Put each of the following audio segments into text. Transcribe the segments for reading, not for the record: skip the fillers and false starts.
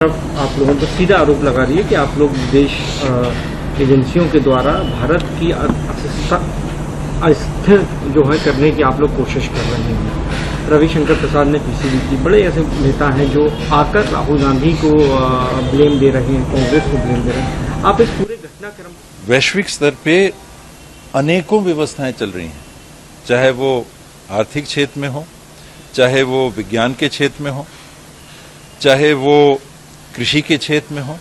आप लोगों पर सीधा आरोप लगा रही है कि आप लोग विदेश एजेंसियों के द्वारा भारत की अस्थिर जो है करने की आप लोग कोशिश कर रहे हैं। रविशंकर प्रसाद ने पीसीबी की, बड़े ऐसे नेता हैं जो आकर राहुल गांधी को ब्लेम दे रहे हैं, कांग्रेस को ब्लेम दे रहे हैं। आप इस पूरे घटनाक्रम वैश्विक स्तर पे अनेकों व्यवस्थाएं चल रही हैं, चाहे वो आर्थिक क्षेत्र में हो, चाहे वो विज्ञान के क्षेत्र में हो, चाहे वो कृषि के क्षेत्र में हो,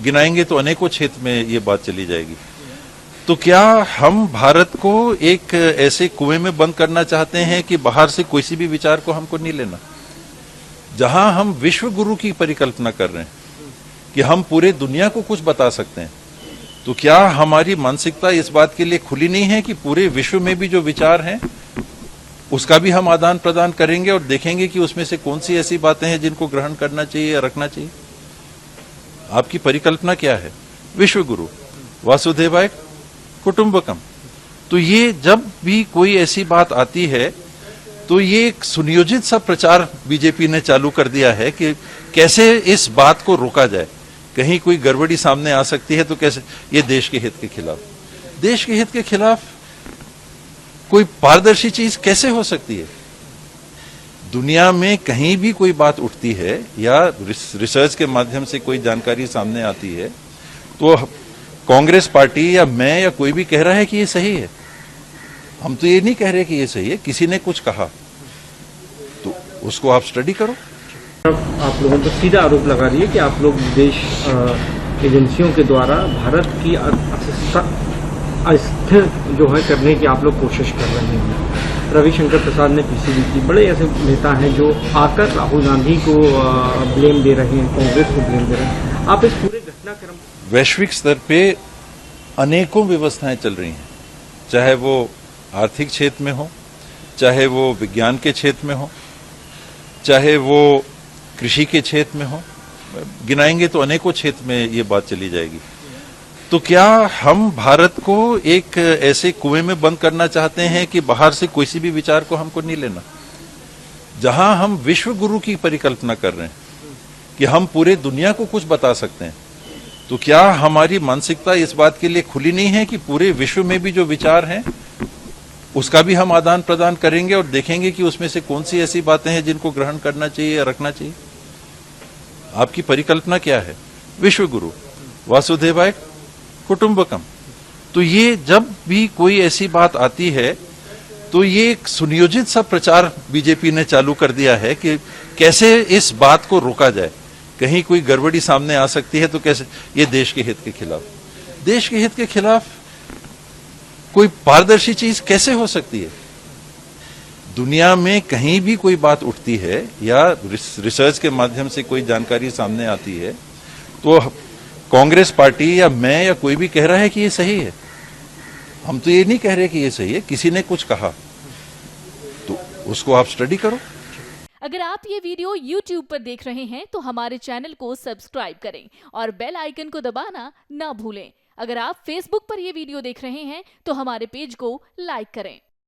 गिनाएंगे तो अनेकों क्षेत्र में ये बात चली जाएगी। तो क्या हम भारत को एक ऐसे कुएं में बंद करना चाहते हैं कि बाहर से कोई सी भी विचार को हमको नहीं लेना? जहां हम विश्व गुरु की परिकल्पना कर रहे हैं कि हम पूरे दुनिया को कुछ बता सकते हैं, तो क्या हमारी मानसिकता इस बात के लिए खुली नहीं है कि पूरे विश्व में भी जो विचार हैं उसका भी हम आदान प्रदान करेंगे और देखेंगे कि उसमें से कौन सी ऐसी बातें हैं जिनको ग्रहण करना चाहिए या रखना चाहिए? आपकी परिकल्पना क्या है? विश्व गुरु, वासुदेवाय कुटुंबकम। तो ये जब भी कोई ऐसी बात आती है तो ये एक सुनियोजित सा प्रचार बीजेपी ने चालू कर दिया है कि कैसे इस बात को रोका जाए। कहीं कोई गड़बड़ी सामने आ सकती है तो कैसे, ये देश के हित के खिलाफ, देश के हित के खिलाफ कोई पारदर्शी चीज कैसे हो सकती है? दुनिया में कहीं भी कोई बात उठती है या रिसर्च के माध्यम से कोई जानकारी सामने आती है तो कांग्रेस पार्टी या मैं या कोई भी कह रहा है कि ये सही है। हम तो ये नहीं कह रहे कि ये सही है, किसी ने कुछ कहा तो उसको आप स्टडी करो। आप लोगों पर सीधा आरोप लगा रही है कि आप लोग विदेश एजेंसियों के द्वारा भारत की अस्थिर जो है करने की आप लोग कोशिश कर रहे हैं। रविशंकर प्रसाद ने पीसीबी की, बड़े ऐसे नेता हैं जो आकर राहुल गांधी को ब्लेम दे रहे हैं, कांग्रेस को ब्लेम दे रहे हैं। आप इस पूरे घटनाक्रम वैश्विक स्तर पे अनेकों व्यवस्थाएं चल रही हैं, चाहे वो आर्थिक क्षेत्र में हो, चाहे वो विज्ञान के क्षेत्र में हो, चाहे वो कृषि के क्षेत्र में हो, गिनाएंगे तो अनेकों क्षेत्र में ये बात चली जाएगी। तो क्या हम भारत को एक ऐसे कुएं में बंद करना चाहते हैं कि बाहर से कोई सी भी विचार को हमको नहीं लेना? जहां हम विश्व गुरु की परिकल्पना कर रहे हैं कि हम पूरे दुनिया को कुछ बता सकते हैं, तो क्या हमारी मानसिकता इस बात के लिए खुली नहीं है कि पूरे विश्व में भी जो विचार हैं उसका भी हम आदान प्रदान करेंगे और देखेंगे कि उसमें से कौन सी ऐसी बातें हैं जिनको ग्रहण करना चाहिए या रखना चाहिए? आपकी परिकल्पना क्या है? विश्व गुरु, वासुदेवाय कुटुंबकम। तो ये जब भी कोई ऐसी बात आती है तो ये एक सुनियोजित सा प्रचार बीजेपी ने चालू कर दिया है कि कैसे इस बात को रोका जाए। कहीं कोई गड़बड़ी सामने आ सकती है तो कैसे, ये देश के हित के खिलाफ, देश के हित के खिलाफ कोई पारदर्शी चीज कैसे हो सकती है? दुनिया में कहीं भी कोई बात उठती है या रिसर्च के माध्यम से कोई जानकारी सामने आती है तो कांग्रेस पार्टी या मैं या कोई भी कह रहा है कि ये सही है। हम तो ये नहीं कह रहे कि ये सही है, किसी ने कुछ कहा तो उसको आप स्टडी करो। अगर आप ये वीडियो YouTube पर देख रहे हैं तो हमारे चैनल को सब्सक्राइब करें और बेल आइकन को दबाना ना भूलें। अगर आप Facebook पर ये वीडियो देख रहे हैं तो हमारे पेज को लाइक करें।